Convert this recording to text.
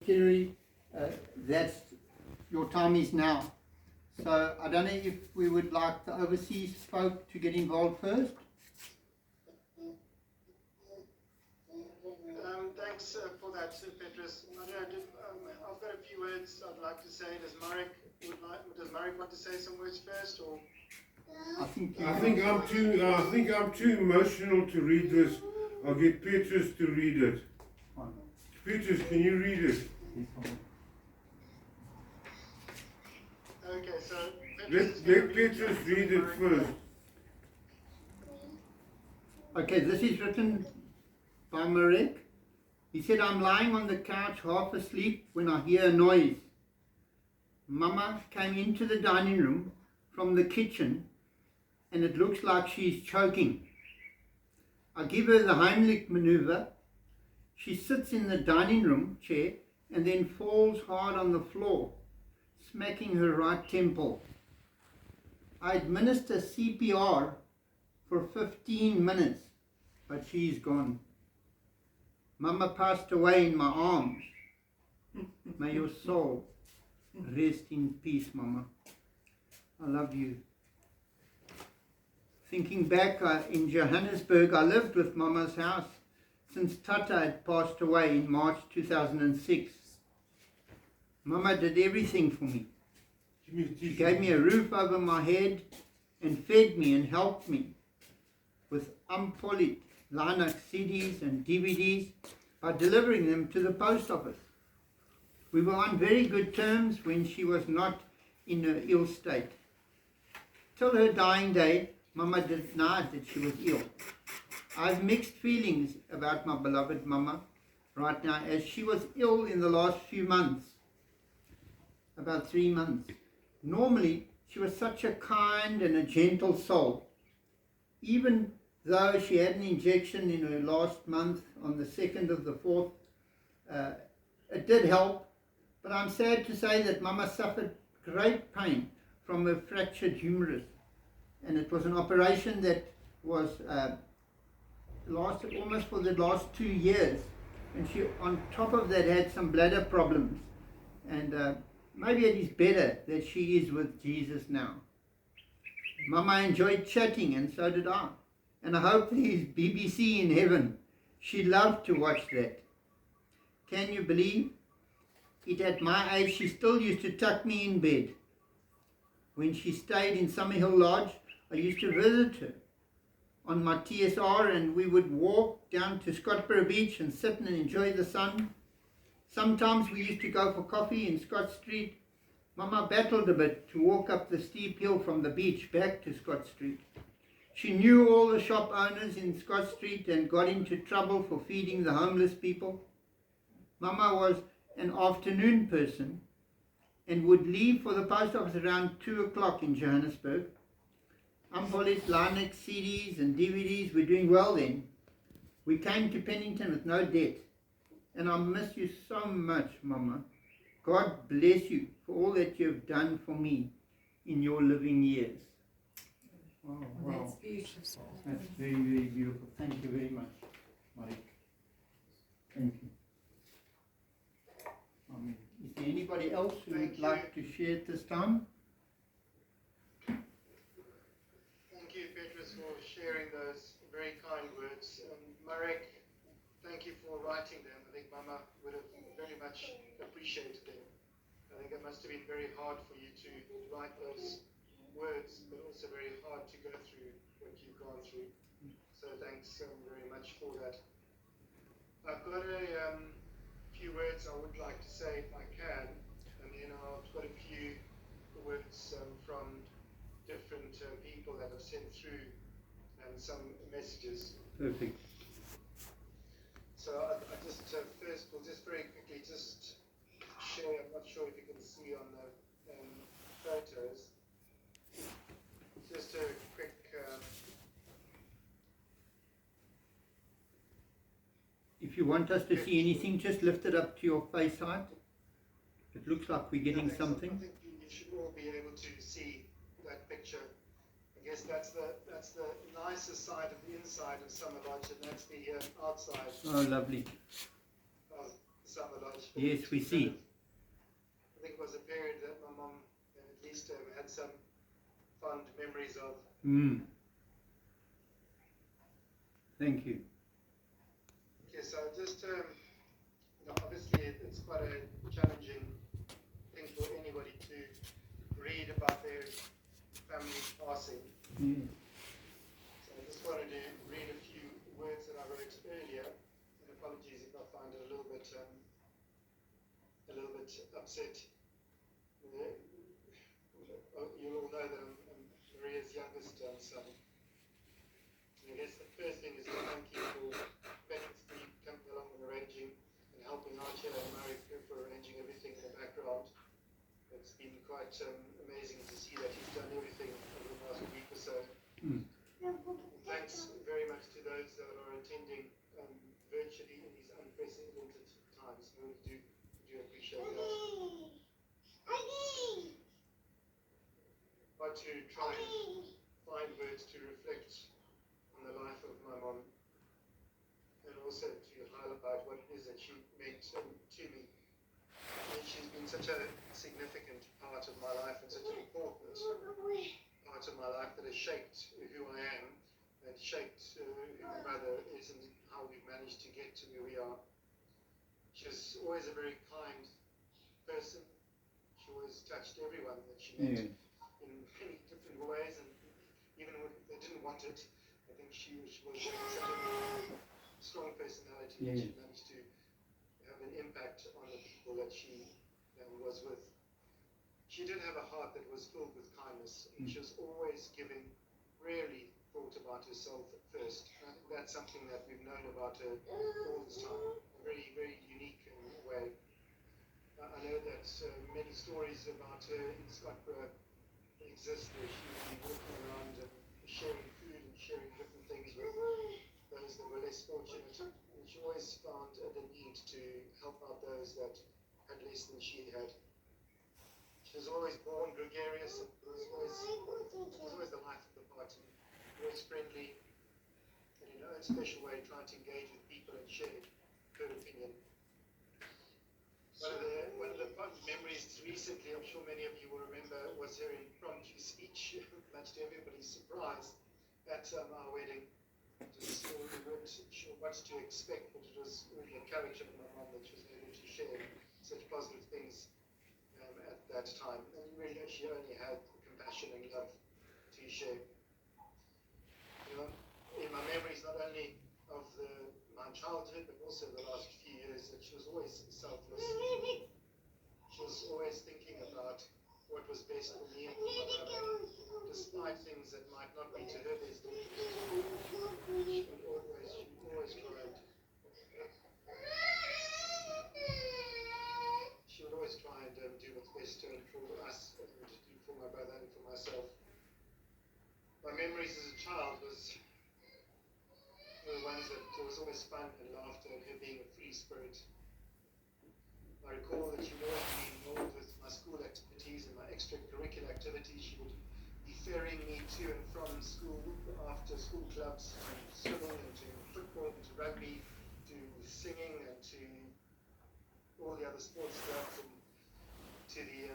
Kerry, that's your time is now. So I don't know if we would like the overseas folk to get involved first. Thanks for that, Petrus. I've got a few words I'd like to say. Does Marek want to say some words first, or? I think I'm too emotional to read this. I'll get Petrus to read it. Petrus, can you read it? Okay, so Let Petrus read it first. Okay, this is written by Marek. He said, I'm lying on the couch half asleep when I hear a noise. Mama came into the dining room from the kitchen and it looks like she's choking. I give her the Heimlich maneuver. She sits in the dining room chair and then falls hard on the floor, smacking her right temple. I administer CPR for 15 minutes, but she's gone. Mama passed away in my arms. May your soul rest in peace, Mama. I love you. Thinking back, in Johannesburg, I lived with Mama's house since Tata had passed away in March 2006. Mama did everything for me. She gave me a roof over my head and fed me and helped me with Ampolit, Linux CDs and DVDs by delivering them to the post office. We were on very good terms when she was not in an ill state. Till her dying day, Mama denied that she was ill. I have mixed feelings about my beloved Mama right now, as she was ill in the last few months, about 3 months. Normally, she was such a kind and a gentle soul. Even though she had an injection in her last month on the 2nd of the 4th, it did help, but I'm sad to say that Mama suffered great pain from a fractured humerus, and it was an operation that was lasted almost for the last 2 years, and she on top of that had some bladder problems, and maybe it is better that she is with Jesus now. Mama enjoyed chatting, and so did I. And I hope there is BBC in heaven. She loved to watch that. Can you believe it? At my age, she still used to tuck me in bed. When she stayed in Summerhill Lodge, I used to visit her on my TSR, and we would walk down to Scottsboro Beach and sit and enjoy the sun. Sometimes we used to go for coffee in Scott Street. Mama battled a bit to walk up the steep hill from the beach back to Scott Street. She knew all the shop owners in Scott Street and got into trouble for feeding the homeless people. Mama was an afternoon person and would leave for the post office around 2 o'clock in Johannesburg. Ampolit, Linux, CDs and DVDs were doing well then. We came to Pennington with no debt. And I miss you so much, Mama. God bless you for all that you have done for me in your living years. Oh, wow. That's beautiful. That's very, very beautiful. Thank you very much, Mike. Thank you. Amen. Is there anybody else who would like to share at this time? Thank you, Petrus, for sharing those very kind words. Marek, thank you for writing them. I think Mama would have very much appreciated them. I think it must have been very hard for you to write those words, but also very hard to go through what you've gone through. So thanks very much for that. I've got a few words I would like to say if I can, and then I've got a few words from different people that have sent through some messages. Perfect. So I just first, we'll just very quickly just share. I'm not sure if you can see on the photos. Just a quick. If you want us to see anything, just lift it up to your face height. It looks like we're getting something. I think you should all be able to see that picture. I guess that's the nicer side of the inside of Summer Lodge, and that's the outside. Oh, lovely. Summer Lodge. Yes, we see. I think it was a period that my mom at least had some fond memories of. Mm. Thank you. Okay, so just, obviously it's quite a challenging thing for anybody to read about their family passing. Yeah. So I just wanted to read a few words that I wrote earlier, and apologies if I find it a little bit upset. You'll all know that I'm Maria's youngest son. I guess the first thing is to thank you for Patrick Steve coming along and arranging and helping Archer and Murray for arranging everything in the background. It's been quite amazing to see that he's done everything over the past week or so. Mm. Thanks very much to those that are attending virtually in these unprecedented times. I really do appreciate that. I want to try and find words to reflect on the life of my mom, and also to highlight what it is that she meant to me. And she's been such a significant part of my life and such an important part of my life that has shaped who I am and shaped who my brother is and how we've managed to get to where we are. She was always a very kind person. She always touched everyone that she met in many different ways, and even when they didn't want it, I think she was such a strong personality that she managed to have an impact on the people that she was with. She did have a heart that was filled with kindness, and she was always giving, rarely thought about herself first. And I think that's something that we've known about her all this time, a very, very unique way. I know that many stories about her in Scottsboro exist where she would be walking around and sharing food and sharing different things with those that were less fortunate. And she always found the need to help out those that had less than she had. She was always born gregarious, and was always the life of the party, always friendly, and in her own special way trying to engage with people and share her opinion. One of the fun memories recently, I'm sure many of you will remember, was her impromptu speech, much to everybody's surprise, at our wedding. We weren't sure what to expect, but it was really a character of my mom that she was able to share such positive things at that time. And really, she only had compassion and love to share. In my memories, not only of my childhood, but also the last few years, that she was always selfless. She was always thinking about what was best for me and for my brother, despite things that might not be to her best interest. She would always try and do what's best for us and for my brother and for myself. My memories as a child were the ones that there was always fun and laughter and her being a free spirit. I recall that she would always be involved with my school activities and my extracurricular activities. She would be ferrying me to and from school after school clubs, to swimming and to football and to rugby, to singing and to all the other sports clubs, and to the